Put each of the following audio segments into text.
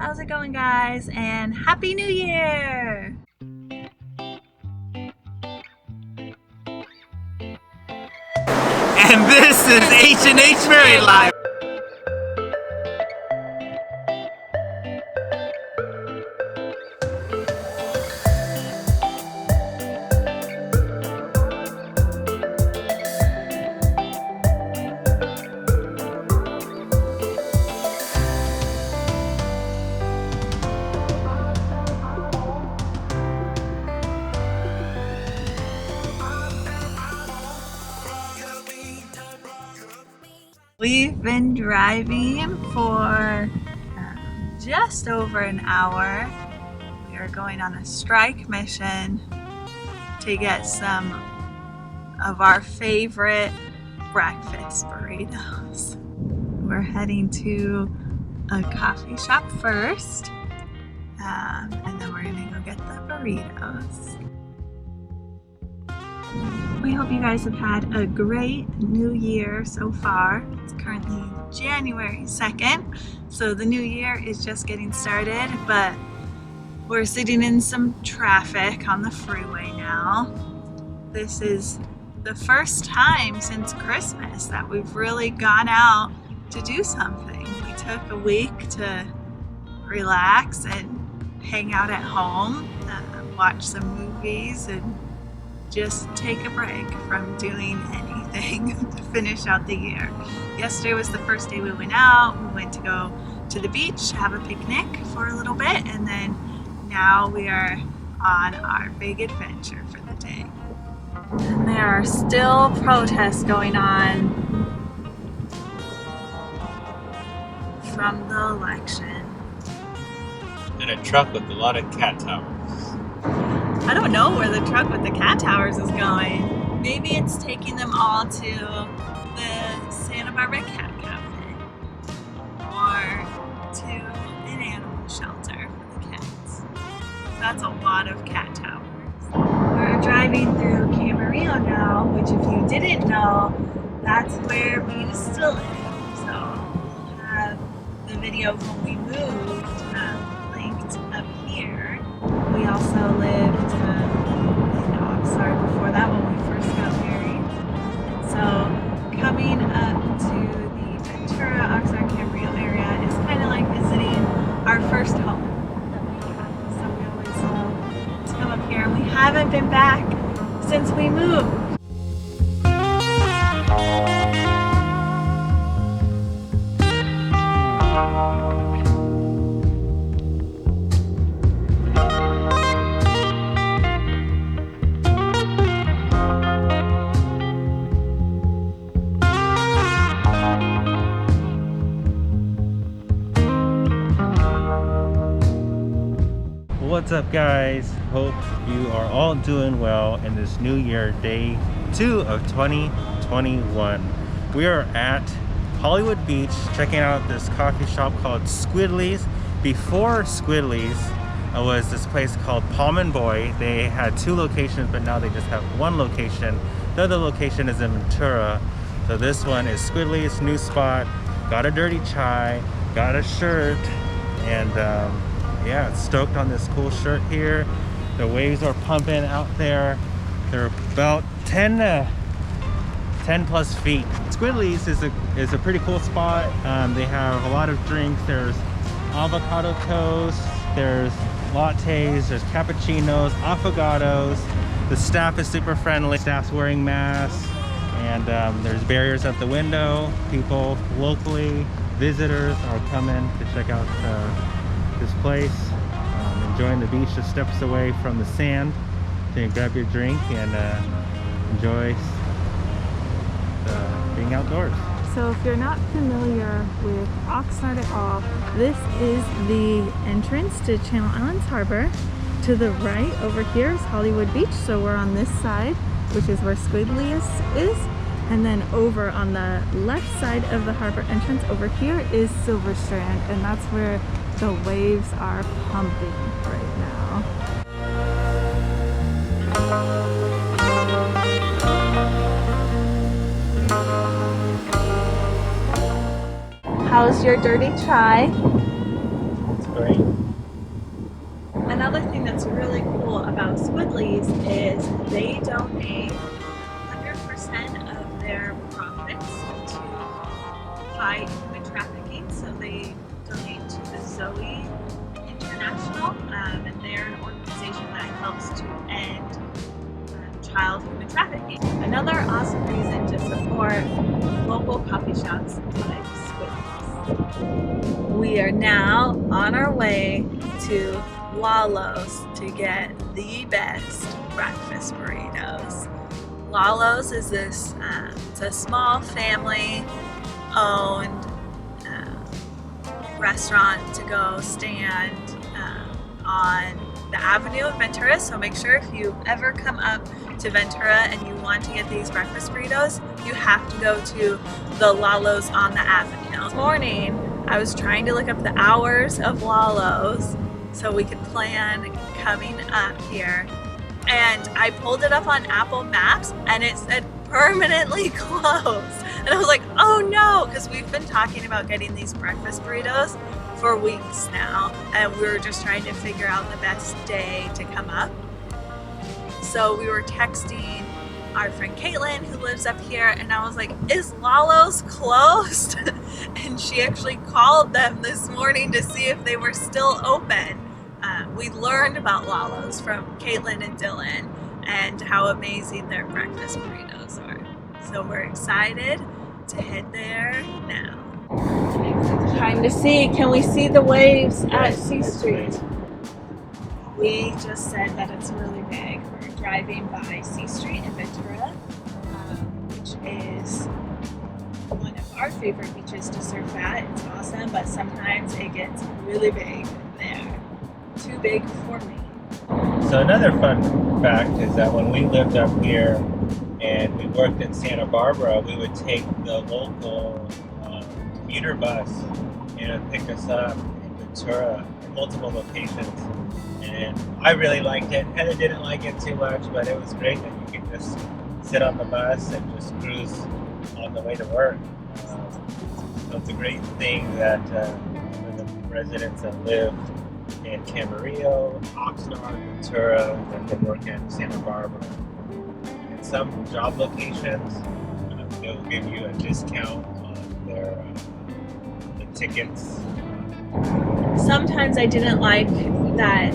How's it going, guys? And Happy New Year! And this is H&H Married Life. We've been driving for just over an hour. We are going on a strike mission to get some of our favorite breakfast burritos. We're heading to a coffee shop first, and then we're gonna go get the burritos. We hope you guys have had a great new year so far. It's currently January 2nd, so the new year is just getting started, but we're sitting in some traffic on the freeway now. This is the first time since Christmas that we've really gone out to do something. We took a week to relax and hang out at home, watch some movies, and just take a break from doing anything to finish out the year. Yesterday was the first day we went out. We went to go to the beach, have a picnic for a little bit, and then now we are on our big adventure for the day. And there are still protests going on from the election. And a truck with a lot of cat towers. I don't know where the truck with the cat towers is going. Maybe it's taking them all to the Santa Barbara Cat Cafe or to an animal shelter for the cats. That's a lot of cat towers. We're driving through Camarillo now, which if you didn't know, that's where we used to live. So we'll have the video of when we moved linked up here. We also lived in Oxnard before that when we first got married. So coming up to the Ventura, Oxnard, Camarillo area is kind of like visiting our first home that we have. So we always love to come up here, and we haven't been back since we moved. What's up, guys? Hope you are all doing well in this new year, day 2 of 2021. We are at Hollywood Beach checking out this coffee shop called Squidly's. Before Squidly's was this place called Palm and Boy. They had 2 locations, but now they just have 1 location. The other location is in Ventura. So this one is Squidly's new spot. Got a dirty chai, got a shirt, and yeah, stoked on this cool shirt here. The waves are pumping out there. They're about 10 plus feet. Squidly's is a pretty cool spot. They have a lot of drinks. There's avocado toast, there's lattes, there's cappuccinos, affogatos. The staff is super friendly. Staff's wearing masks, and there's barriers at the window. People locally, visitors are coming to check out this place, enjoying the beach just steps away from the sand. So you can grab your drink and enjoy being outdoors. So if you're not familiar with Oxnard at all, this is the entrance to Channel Islands Harbor. To the right over here is Hollywood Beach, so we're on this side, which is where Squidly's is. And then over on the left side of the harbor entrance over here is Silver Strand, and that's where the waves are pumping right now. How's your dirty chai? It's great. Another thing that's really cool about Squidleys is they donate 100% of their profits to fight human trafficking. So they donate to the Zoe International, and they're an organization that helps to end child human trafficking. Another awesome reason to support local coffee shops like Squidleys. We are now on our way to Lalo's to get the best breakfast burritos. Lalo's is this, it's a small family owned restaurant to go stand on the avenue of Ventura. So make sure if you ever come up to Ventura and you want to get these breakfast burritos, you have to go to the Lalo's on the avenue. This morning, I was trying to look up the hours of Lalo's so we could plan coming up here. And I pulled it up on Apple Maps and it said permanently closed. And I was like, oh no, because we've been talking about getting these breakfast burritos for weeks now. And we were just trying to figure out the best day to come up. So we were texting our friend Caitlin who lives up here and I was like, is Lalo's closed? And she actually called them this morning to see if they were still open. We learned about Lalo's from Caitlin and Dylan and how amazing their breakfast burritos are. So we're excited to head there now. Time to see, can we see the waves at C Street? We just said that it's really big. We're driving by C Street in Ventura, which is one of our favorite beaches to surf at. It's awesome, but sometimes it gets really big there. Too big for me. So another fun fact is that when we lived up here and we worked in Santa Barbara, we would take the local commuter bus and it would pick us up in Ventura in multiple locations. And I really liked it. Heather didn't like it too much, but it was great that you could just sit on the bus and just cruise on the way to work. So it's a great thing that for the residents that live in Camarillo, Oxnard, Ventura, that can work in Santa Barbara. In some job locations, they'll give you a discount on their the tickets. Sometimes I didn't like that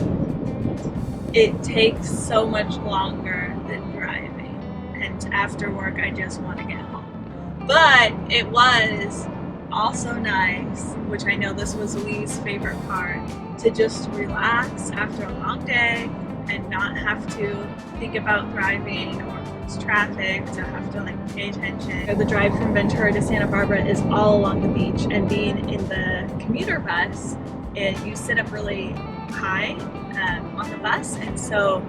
it takes so much longer than driving, and after work I just want to get home. But it was also nice, which I know this was Lee's favorite part, to just relax after a long day and not have to think about driving or traffic, to have to like pay attention. The drive from Ventura to Santa Barbara is all along the beach, and being in the commuter bus, you sit up really high on the bus, and so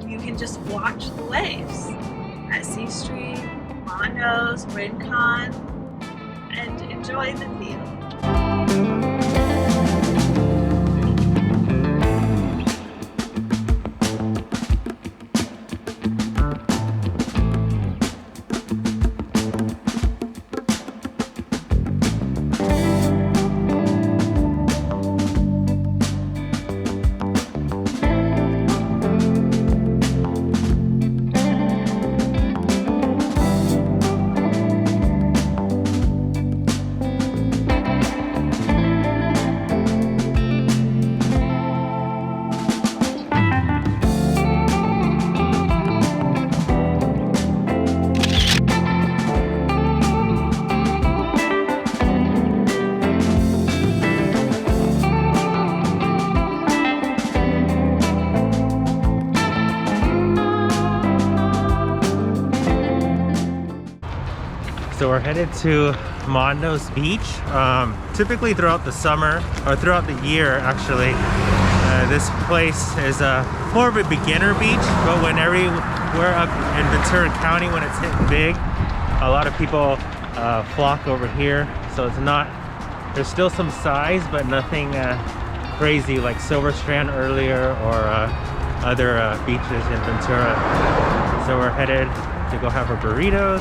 you can just watch the waves at C Street, Mondos, Rincon, and enjoy the view. So we're headed to Mondos Beach. Typically throughout the summer, or throughout the year actually, this place is more of a beginner beach, but whenever we're up in Ventura County, when it's hitting big, a lot of people flock over here. So it's not, there's still some size, but nothing crazy like Silver Strand earlier or other beaches in Ventura. So we're headed to go have our burritos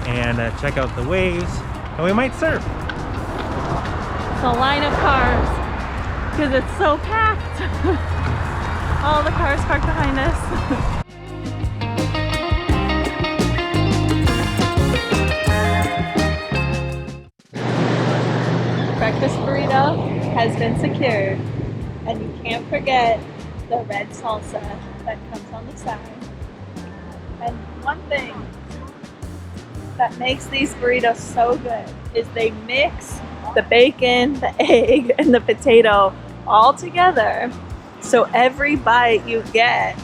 and check out the waves, and we might surf. It's a line of cars. because it's so packed. All the cars parked behind us. Breakfast burrito has been secured, and you can't forget the red salsa that comes on the side. And one thing that makes these burritos so good is they mix the bacon, the egg, and the potato all together. So every bite you get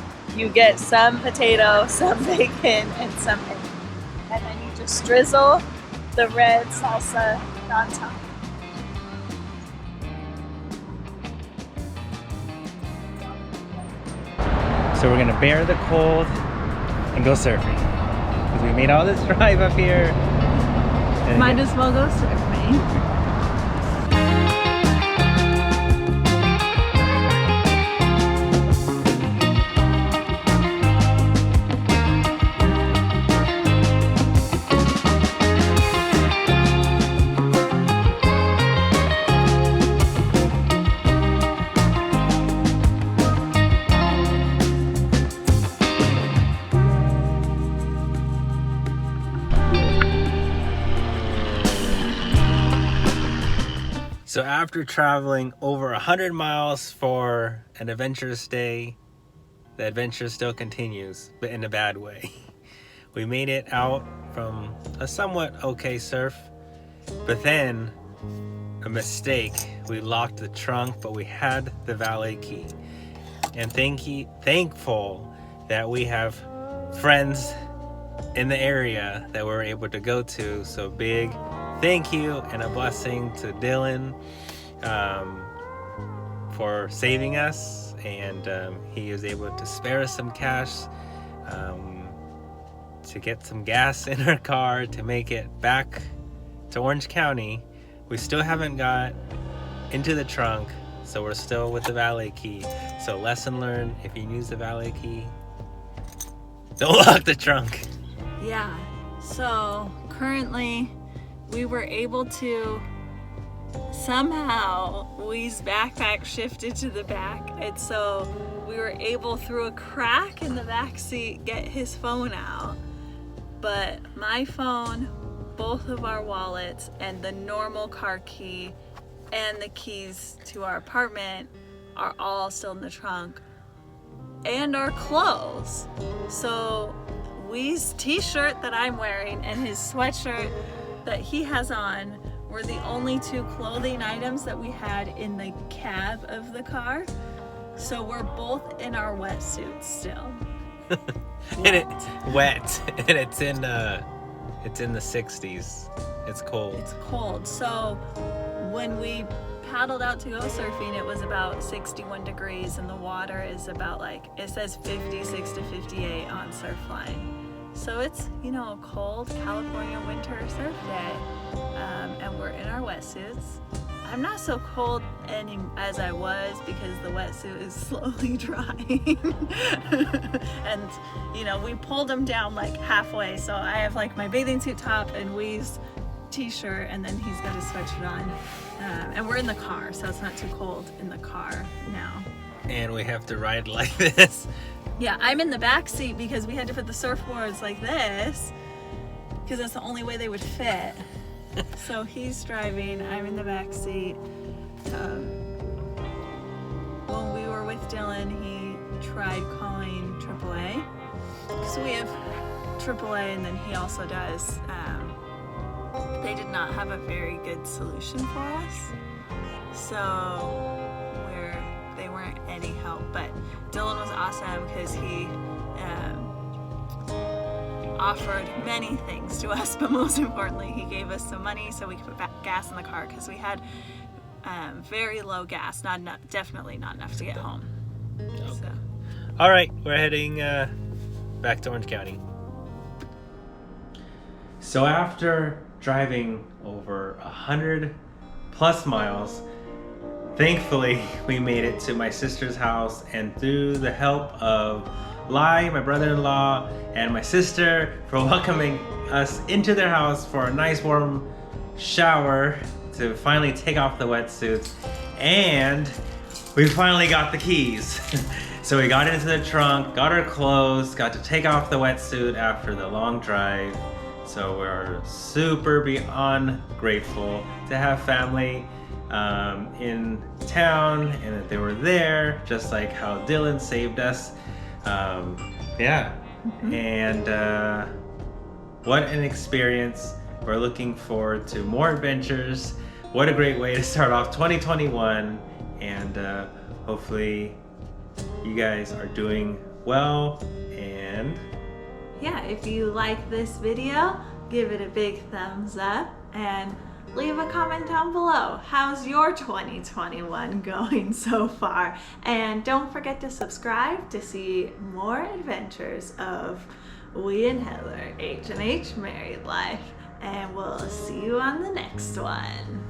some potato, some bacon, and some egg. And then you just drizzle the red salsa on top. So we're gonna bear the cold and go surfing. Because we made all this drive up here. And Might as well go surfing. So after traveling over 100 miles for an adventurous day, the adventure still continues, but in a bad way. We made it out from a somewhat okay surf, but then a mistake. We locked the trunk, but we had the valet key. And thankful that we have friends in the area that we're able to go to. So big thank you and a blessing to Dylan for saving us, and he was able to spare us some cash to get some gas in our car to make it back to Orange County. We still haven't got into the trunk, so we're still with the valet key. So lesson learned, if you use the valet key, don't lock the trunk. Yeah, so currently we were able to somehow Wee's backpack shifted to the back, and so we were able through a crack in the back seat get his phone out. But my phone, both of our wallets, and the normal car key and the keys to our apartment are all still in the trunk, and our clothes. So Wee's t-shirt that I'm wearing and his sweatshirt that he has on were the only two clothing items that we had in the cab of the car. So we're both in our wetsuits still. And it's wet, and it's in the 60s. It's cold. It's cold. So when we paddled out to go surfing, it was about 61 degrees, and the water is about, like, it says 56 to 58 on Surfline. So it's, you know, a cold California winter surf day, and we're in our wetsuits. I'm not so cold as I was because the wetsuit is slowly drying. And, you know, we pulled them down like halfway. So I have like my bathing suit top and Wee's t-shirt, and then he's got his sweatshirt on. And we're in the car, so it's not too cold in the car now. And we have to ride like this. Yeah, I'm in the back seat because we had to put the surfboards like this because that's the only way they would fit. So he's driving, I'm in the back seat. When we were with Dylan, he tried calling AAA because we have AAA, and then he also does. They did not have a very good solution for us, so they weren't any help. But Dylan was awesome because he offered many things to us, but most importantly, he gave us some money so we could put gas in the car because we had very low gas, definitely not enough to get home. Okay. So. All right, we're heading back to Orange County. So after driving over 100 plus miles, thankfully we made it to my sister's house, and through the help of Lai, my brother-in-law, and my sister for welcoming us into their house for a nice warm shower to finally take off the wetsuits. And we finally got the keys. So we got into the trunk, got our clothes, got to take off the wetsuit after the long drive. So we're super beyond grateful to have family in town and that they were there, just like how Dylan saved us. Yeah, and what an experience. We're looking forward to more adventures. What a great way to start off 2021, and hopefully you guys are doing well. And yeah, if you like this video, give it a big thumbs up and leave a comment down below. How's your 2021 going so far? And don't forget to subscribe to see more adventures of we and Heather H&H Married Life. And we'll see you on the next one.